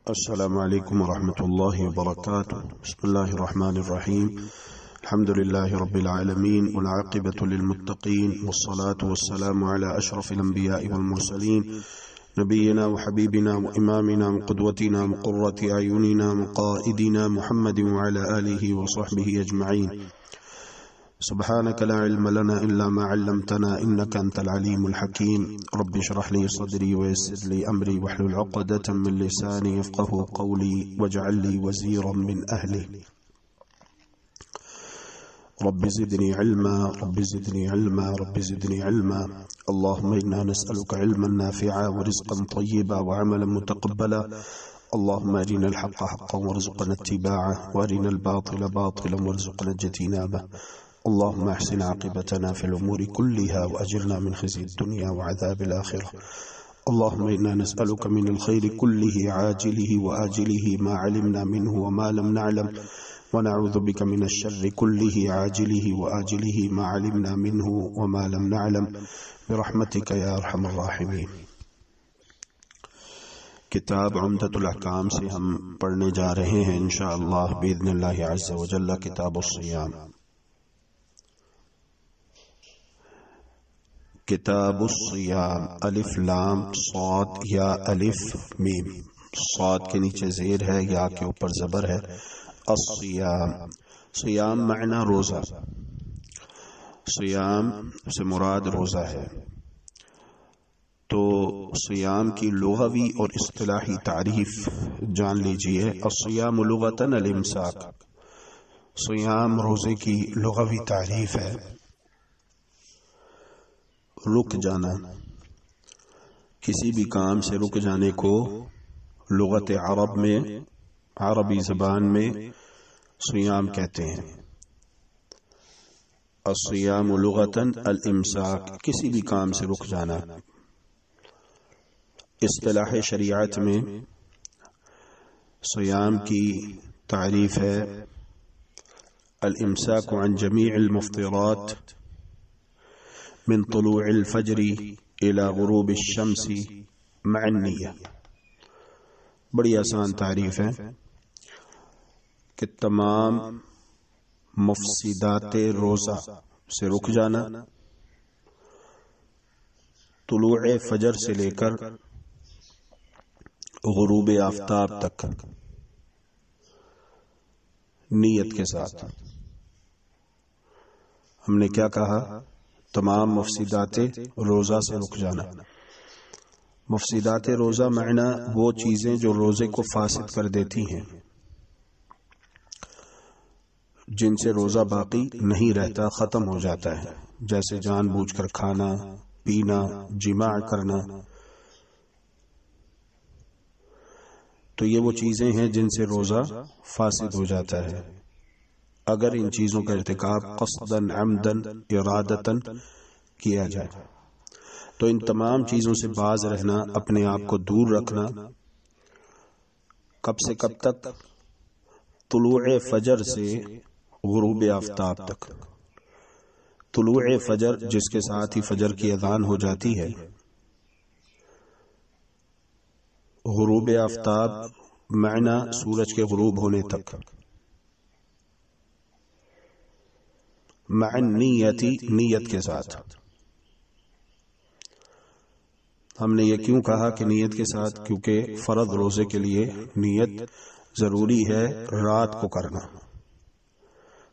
السلام عليكم ورحمة الله وبركاته. بسم الله الرحمن الرحيم. الحمد لله رب العالمين والعاقبة للمتقين والصلاة والسلام على أشرف الأنبياء والمرسلين نبينا وحبيبنا وإمامنا وقدوتنا وقرة أعيننا وقائدنا محمد وعلى آله وصحبه أجمعين. سبحانك لا علم لنا إلا ما علمتنا إنك أنت العليم الحكيم. رب اشرح لي صدري ويسر لي أمري واحلل عقدة من لساني يفقه قولي واجعل لي وزيرا من أهلي. رب زدني علما رب زدني علما رب زدني علما. اللهم إنا نسألك علما نافعا ورزقا طيبا وعملا متقبلا. اللهم أرنا الحق حقا وارزقنا اتباعه وأرنا الباطل باطلا وارزقنا اجتنابه. اللهم احسن عاقبتنا في الأمور كلها وأجرنا من خزي الدنيا وعذاب الآخرة. اللهم إنا نسألك من الخير كله عاجله وآجله ما علمنا منه وما لم نعلم، ونعوذ بك من الشر كله عاجله وآجله ما علمنا منه وما لم نعلم برحمتك يا أرحم الراحمين. کتاب عمدۃ الاحکام سے ہم پڑھنے جا رہے ہیں انشاءاللہ بإذن اللہ عز وجل کتاب الصیام. کتاب الصیام الف لام صاد یا الف میم. صاد کے نیچے زیر ہے، یا کے اوپر زبر ہے. الصیام، صیام معنی روزہ، صیام سے مراد روزہ ہے. تو صیام کی لغوی اور اصطلاحی تعریف جان لیجئے. الصیام لغتاً الامساک، صیام روزے کی لغوی تعریف ہے رک جانا. کسی بھی کام سے رک جانے کو لغت عرب میں، عربی زبان میں صیام کہتے ہیں. الصیام لغتاً الامساک، کسی بھی کام سے رک جانا. اصطلاح شریعت میں صیام کی تعریف ہے الامساک عن جمیع المفطرات من طلوع الفجر الى غروب الشمس مع النیہ. بڑی آسان تعریف ہے کہ تمام مفسدات روزہ سے رک جانا، طلوع فجر سے لے کر غروب آفتاب تک نیت کے ساتھ. ہم نے کیا کہا؟ تمام مفسدات روزہ سے رک جانا. مفسدات روزہ معنی وہ چیزیں جو روزے کو فاسد کر دیتی ہیں، جن سے روزہ باقی نہیں رہتا، ختم ہو جاتا ہے، جیسے جان بوجھ کر کھانا، پینا، جماع کرنا. تو یہ وہ چیزیں ہیں جن سے روزہ فاسد ہو جاتا ہے. اگر ان چیزوں کا ارتکاب قصداً عمداً ارادتاً کیا جائے تو ان تمام چیزوں سے باز رہنا، اپنے آپ کو دور رکھنا. کب سے کب تک؟ طلوع فجر سے غروب آفتاب تک. طلوع فجر جس کے ساتھ ہی فجر کی اذان ہو جاتی ہے، غروب آفتاب معنی سورج کے غروب ہونے تک. مع النیتی، نیت کے ساتھ. ہم نے یہ کیوں کہا کہ نیت کے ساتھ؟ کیونکہ فرض روزے کے لیے نیت ضروری ہے رات کو کرنا،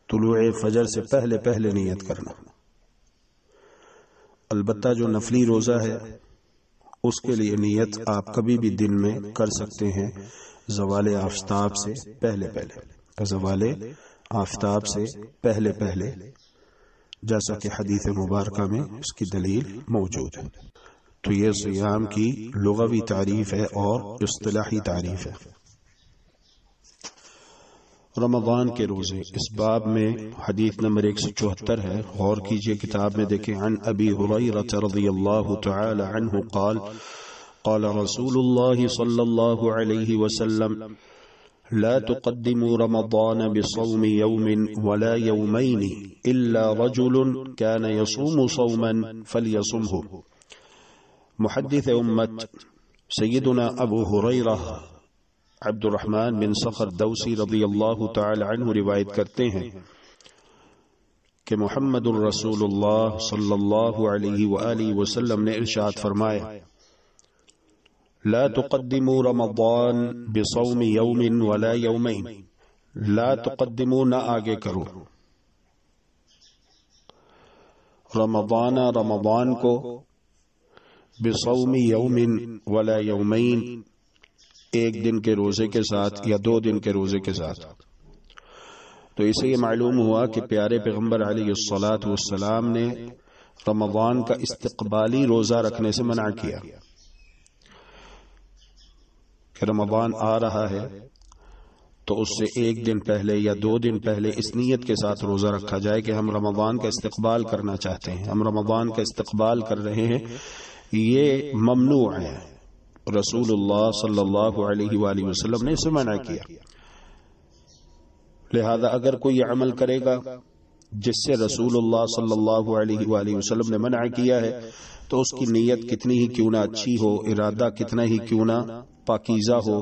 طلوع فجر سے پہلے پہلے نیت کرنا. البتہ جو نفلی روزہ ہے اس کے لیے نیت آپ کبھی بھی دن میں کر سکتے ہیں، زوال آفتاب سے پہلے پہلے، زوال آفتاب سے پہلے پہلے، جیسا کہ حدیث مبارکہ میں اس کی دلیل موجود ہے. تو یہ صیام کی لغوی تعریف ہے اور اصطلاحی تعریف ہے. رمضان کے روزے، اس باب میں حدیث نمبر 174 ہے. غور کیجئے، کتاب میں دیکھیں. عن ابی ہریرہ رضی اللہ تعالی عنہ قال قال رسول اللہ صلی اللہ علیہ وسلم لا تقدموا رمضان بصوم يوم ولا يومين إلا رجل كان يصوم صوما فليصمه. محدث امت سیدنا ابو ہریرہ عبد الرحمن بن صخر دوسی رضی اللہ تعالی عنہ روایت کرتے ہیں کہ محمد الرسول اللہ صلی اللہ علیہ وآلہ وسلم نے ارشاد فرمایا لا تقدموا رمضان بصوم یوم ولا یومین، لا تقدموا نہ آگے کرو رمضان کو بصوم یوم ولا یومین، ایک دن کے روزے کے ساتھ یا 2 دن کے روزے کے ساتھ۔ تو اسے یہ معلوم ہوا کہ پیارے پیغمبر علیہ الصلاۃ والسلام نے رمضان کا استقبالی روزہ رکھنے سے منع کیا کہ رمضان آ رہا ہے تو اس سے 1 دن پہلے یا 2 دن پہلے اس نیت کے ساتھ روزہ رکھا جائے کہ ہم رمضان کا استقبال کرنا چاہتے ہیں، ہم رمضان کا استقبال کر رہے ہیں، یہ ممنوع ہے۔ رسول اللہ صلی اللہ علیہ وآلہ وسلم نے اسے منع کیا۔ لہذا اگر کوئی عمل کرے گا جس سے رسول اللہ صلی اللہ علیہ وآلہ وسلم نے منع کیا ہے تو اس کی نیت کتنی ہی کیوں نہ اچھی ہو، ارادہ کتنا ہی کیوں نہ پاکیزہ ہو،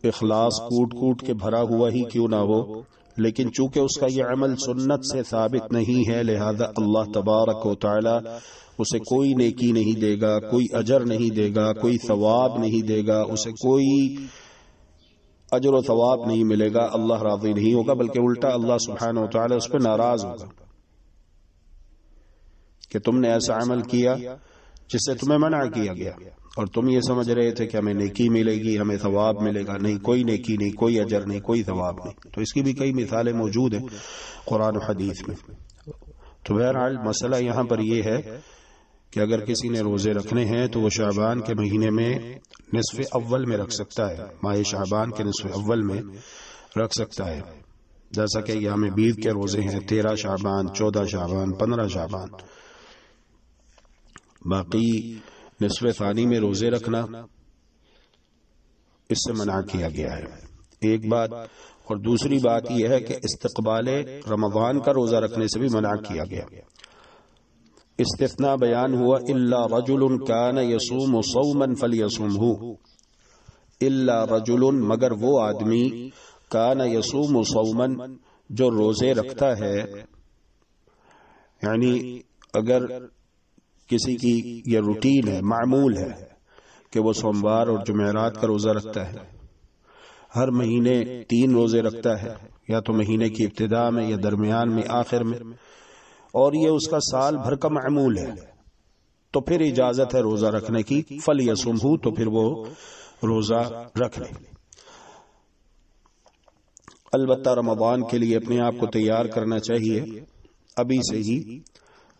اخلاص کوٹ کے بھرا ہوا ہی کیوں نہ ہو، لیکن چونکہ اس کا یہ عمل سنت سے ثابت نہیں ہے، لہذا اللہ تبارک و تعالی اسے کوئی نیکی نہیں دے گا، کوئی اجر نہیں دے گا، کوئی ثواب نہیں دے گا، اسے کوئی اجر و ثواب نہیں ملے گا، اللہ راضی نہیں ہوگا، بلکہ الٹا اللہ سبحانہ و تعالی اس پہ ناراض ہوگا کہ تم نے ایسا عمل کیا جس سے تمہیں منع کیا گیا اور تم یہ سمجھ رہے تھے کہ ہمیں نیکی ملے گی، ہمیں ثواب ملے گا۔ نہیں، کوئی نیکی نہیں، کوئی اجر نہیں، کوئی ثواب نہیں۔ تو اس کی بھی کئی مثالیں موجود ہیں قرآن و حدیث میں۔ تو بہرحال مسئلہ یہاں پر یہ ہے کہ اگر کسی نے روزے رکھنے ہیں تو وہ شعبان کے مہینے میں نصف اول میں رکھ سکتا ہے، ماہ شعبان کے نصف اول میں رکھ سکتا ہے، جیسا کہ ایام بیض کے روزے ہیں 13 شعبان، 14 شعبان، 15 شعبان۔ باقی نصف ثانی میں روزے رکھنا اس سے منع کیا گیا ہے، ایک بات۔ اور دوسری بات یہ ہے کہ استقبال رمضان کا روزہ رکھنے سے بھی منع کیا گیا۔ استثناء بیان ہوا الا رجل کان یصوم صوما فلیصمه، الا رجل مگر وہ آدمی کان یصوم صوما جو روزے رکھتا ہے، یعنی اگر کسی کی یہ روٹین ہے، معمول ہے کہ وہ سوموار اور جمعرات کا روزہ رکھتا ہے، ہر مہینے 3 روزے رکھتا ہے، یا تو مہینے کی ابتدا میں یا درمیان میں، آخر میں، اور یہ اس کا سال بھر کا معمول ہے، تو پھر اجازت ہے روزہ رکھنے کی، فلیصمہ، تو پھر وہ روزہ رکھ لے۔ البتہ رمضان کے لیے اپنے آپ کو تیار کرنا چاہیے ابھی سے ہی۔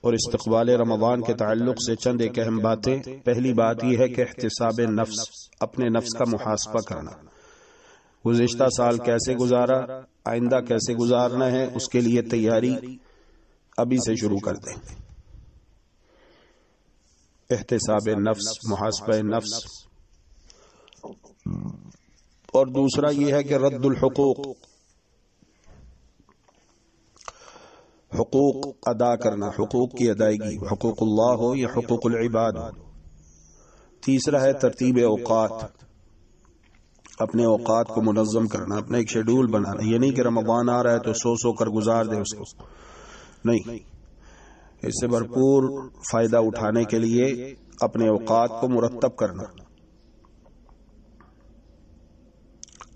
اور استقبال رمضان کے تعلق سے چند ایک اہم باتیں۔ پہلی بات یہ ہے کہ احتساب نفس، اپنے نفس کا محاسبہ کرنا، گزشتہ سال کیسے گزارا، آئندہ کیسے گزارنا ہے، اس کے لیے تیاری ابھی سے شروع کر دیں۔ احتساب نفس، محاسبہ نفس۔ اور دوسرا یہ ہے کہ رد الحقوق، حقوق ادا کرنا، حقوق کی ادائیگی، حقوق اللہ ہو یا حقوق العباد ہو۔ تیسرا ہے ترتیب اوقات، اپنے اوقات کو منظم کرنا، اپنا ایک شیڈول بنانا۔ یہ نہیں کہ رمضان آ رہا ہے تو سو کر گزار دے اس کو، نہیں، اس سے بھرپور فائدہ اٹھانے کے لیے اپنے اوقات کو مرتب کرنا،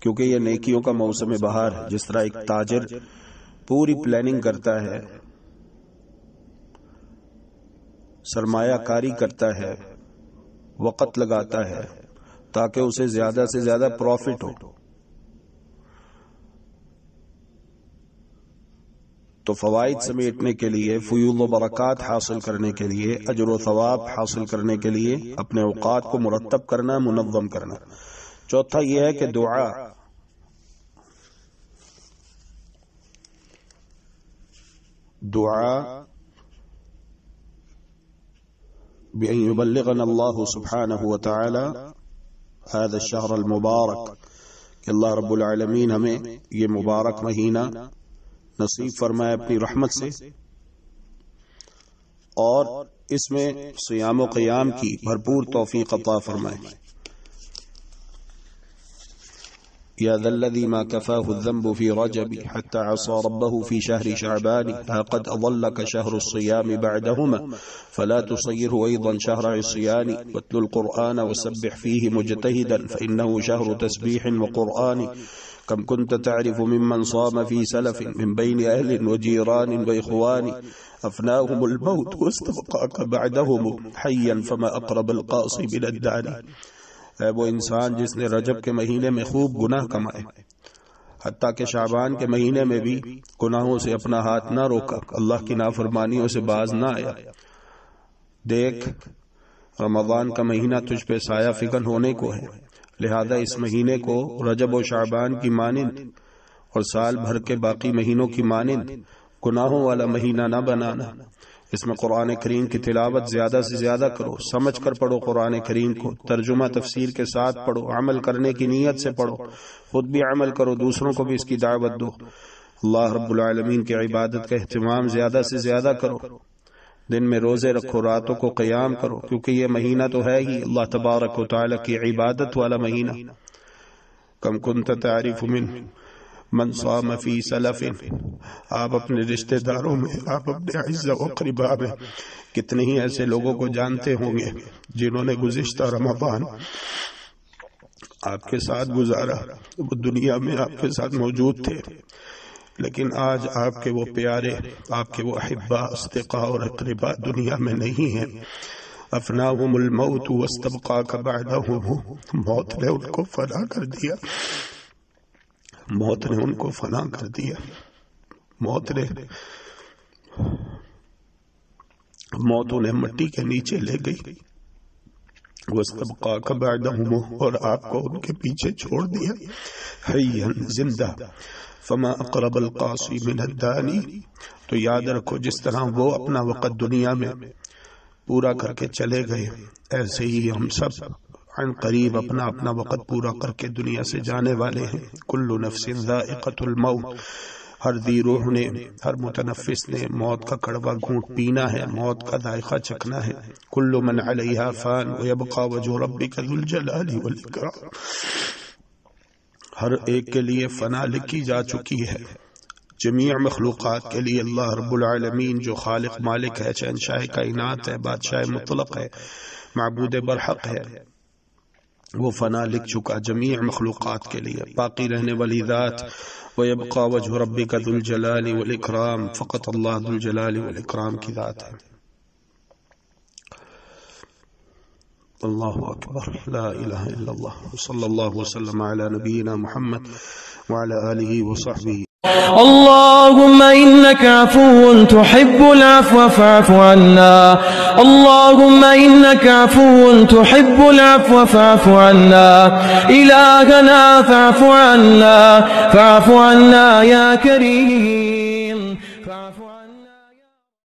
کیونکہ یہ نیکیوں کا موسم بہار ہے۔ جس طرح ایک تاجر پوری پلاننگ کرتا ہے، سرمایہ کاری کرتا ہے، وقت لگاتا ہے تاکہ اسے زیادہ سے زیادہ پروفٹ ہو، تو فوائد سمیٹنے کے لیے، فیوض و برکات حاصل کرنے کے لیے، اجر و ثواب حاصل کرنے کے لیے اپنے اوقات کو مرتب کرنا، منظم کرنا۔ چوتھا یہ ہے کہ دعا، بأن يبلغنا الله سبحانه وتعالى هذا الشهر المبارك، کہ اللہ رب العالمین ہمیں یہ مبارک مہینہ نصیب فرمائے اپنی رحمت سے، اور اس میں صیام و قیام کی بھرپور توفیق عطا فرمائے۔ يا ذا الذي ما كفاه الذنب في رجب حتى عصى ربه في شهر شعبان ها قد أضلك شهر الصيام بعدهما فلا تصيره أيضا شهر عصيان واتل القرآن وسبح فيه مجتهدا فإنه شهر تسبيح وقرآن كم كنت تعرف ممن صام في سلف من بين أهل وجيران وإخوان أفناهم الموت واستبقاك بعدهم حيا فما أقرب القاصي من الداني. ہے وہ انسان جس نے رجب کے مہینے میں خوب گناہ کمائے، حتیٰ کہ شعبان کے مہینے میں بھی گناہوں سے اپنا ہاتھ نہ روکا، اللہ کی نافرمانیوں سے باز نہ آیا۔ دیکھ رمضان کا مہینہ تجھ پہ سایہ فکن ہونے کو ہے، لہذا اس مہینے کو رجب و شعبان کی مانند اور سال بھر کے باقی مہینوں کی مانند گناہوں والا مہینہ نہ بنانا۔ اس میں قرآن کریم کی تلاوت زیادہ سے زیادہ کرو، سمجھ کر پڑھو قرآن کریم کو، ترجمہ تفسیر کے ساتھ پڑھو، عمل کرنے کی نیت سے پڑھو، خود بھی عمل کرو، دوسروں کو بھی اس کی دعوت دو۔ اللہ رب العالمین کی عبادت کا اہتمام زیادہ سے زیادہ کرو، دن میں روزے رکھو، راتوں کو قیام کرو، کیونکہ یہ مہینہ تو ہے ہی اللہ تبارک و تعالی کی عبادت والا مہینہ۔ کم کنت تعریف من صام فی سلف، آپ اپنے رشتہ داروں میں، آپ اپنے اعزا و اقرباء میں کتنے ہی ایسے لوگوں کو جانتے ہوں گے جنہوں نے گزشتہ رمضان آپ کے ساتھ گزارا، وہ دنیا میں آپ کے ساتھ موجود تھے، لیکن آج آپ کے وہ پیارے، آپ کے وہ احباء، اصدقاء اور اقرباء دنیا میں نہیں ہیں۔ افناہم الموت واستبقاک بعدہم، موت نے ان کو فنا کر دیا، موت نے ان کو فنا کر دیا، موت انہیں مٹی کے نیچے لے گئی، واستبقاک بعدہم، اور آپ کو ان کے پیچھے چھوڑ دیا، حیا زندہ، فما اقرب القاصی من الدانی، تو یاد رکھو جس طرح وہ اپنا وقت دنیا میں پورا کر کے چلے گئے، ایسے ہی ہم سب عن قریب اپنا اپنا وقت پورا کر کے دنیا سے جانے والے ہیں۔ کل نفس ذائقۃ الموت، ہر ذی روح نے، ہر متنفس نے موت کا کڑوا گھونٹ پینا ہے، موت کا ذائقہ چکھنا ہے۔ کل من علیہا فان ویبقى وجہ ربک ذو الجلال والاکرام، ہر ایک کے لیے فنا لکھی جا چکی ہے، جمیع مخلوقات کے لیے اللہ رب العالمین جو خالق مالک ہے، شہنشاہ کائنات ہے، بادشاہ مطلق ہے، معبود برحق ہے، وہ فنا لکھ چکا جمیع مخلوقات کے لیے، باقی رہنے والی ذات وَيَبْقَى وَجْهُ رَبِّكَ ذُو الْجَلَالِ وَالْإِكْرَامِ، فقط اللہ ذو الجلال والإکرام کی ذات ہے۔ اللہ اکبر، لا الہ الا اللہ، صلی اللہ وسلم علی نبینا محمد وعلى آلہ وصحبہ۔ اللهم إنك عفو تحب العفو فاعف عنا، اللهم إنك عفو تحب العفو فاعف عنا، إلهنا فاعف عنا، فاعف عنا يا كريم۔